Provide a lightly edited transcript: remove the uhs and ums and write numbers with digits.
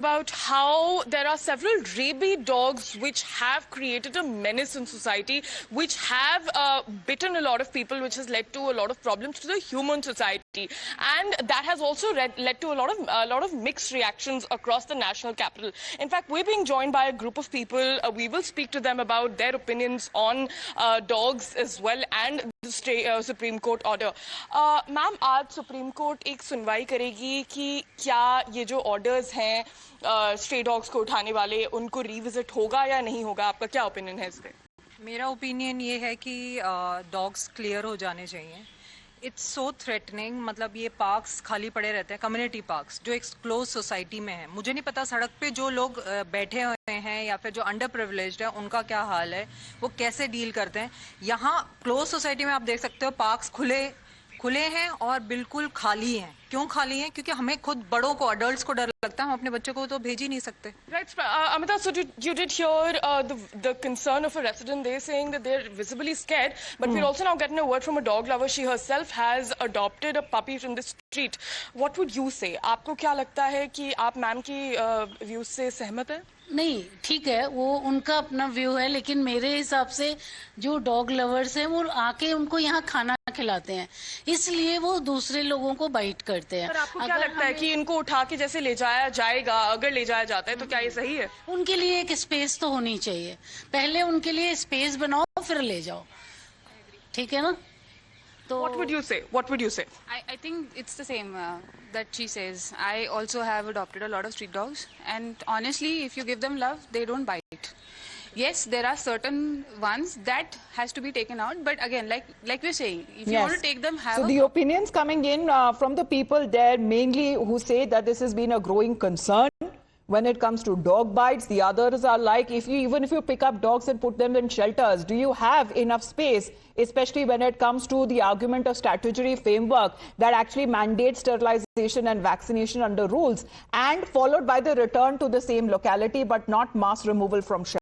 about how there are several rabid dogs which have created a menace in society, which have bitten a lot of people, which has led to a lot of problems to the human society, and that has also led to a lot of mixed reactions across the national capital. In fact, we're being joined by a group of people. We will speak to them about their opinions on dogs as well and the supreme court order. Ma'am, आज supreme court एक सुनवाई करेगी कि क्या ये जो orders हैं stray dogs को उठाने वाले, उनको रिविजिट होगा या नहीं होगा? आपका क्या ओपिनियन है इस पे? मेरा ओपिनियन ये है कि डॉग्स क्लियर हो जाने चाहिए. It's so threatening. मतलब ये पार्क्स खाली पड़े रहते हैं, कम्युनिटी पार्क्स जो एक क्लोज सोसाइटी में है. मुझे नहीं पता सड़क पे जो लोग बैठे हुए हैं या फिर जो अंडर प्रिविलेज्ड है उनका क्या हाल है, वो कैसे डील करते हैं. यहाँ क्लोज सोसाइटी में आप देख सकते हो पार्क्स खुले हैं और बिल्कुल खाली हैं. क्यों खाली हैं? क्योंकि हमें खुद बड़ों को, अडल्ट्स को डर लगता है. हम अपने बच्चों को तो भेज ही नहीं सकते. Right, Amita, so you did hear the concern of a resident. They're saying that they're visibly scared, but we're also now getting a word from a dog lover. She herself has adopted a puppy from the street. What would you say? आपको क्या लगता है कि आप ma'am की views से सहमत है? नहीं, ठीक है, वो उनका अपना व्यू है, लेकिन मेरे हिसाब से जो डॉग लवर्स हैं वो आके उनको यहाँ खाना खिलाते हैं, इसलिए वो दूसरे लोगों को बाइट करते हैं. पर आपको क्या लगता है कि इनको उठा के जैसे ले जाया जाएगा, अगर ले जाया जाता है तो क्या ये सही है? उनके लिए एक स्पेस तो होनी चाहिए. पहले उनके लिए स्पेस बनाओ, फिर ले जाओ. ठीक है ना? What would you say? What would you say? I think it's the same that she says. I also have adopted a lot of street dogs, and honestly, if you give them love, they don't bite. Yes, there are certain ones that has to be taken out, but again, like we're saying, if you want to take them, So the opinions coming in from the people there mainly who say that this has been a growing concern when it comes to dog bites. The others are like, even if you pick up dogs and put them in shelters, do you have enough space, especially when it comes to the argument of statutory framework that actually mandates sterilization and vaccination under rules, and followed by the return to the same locality but not mass removal from shelters?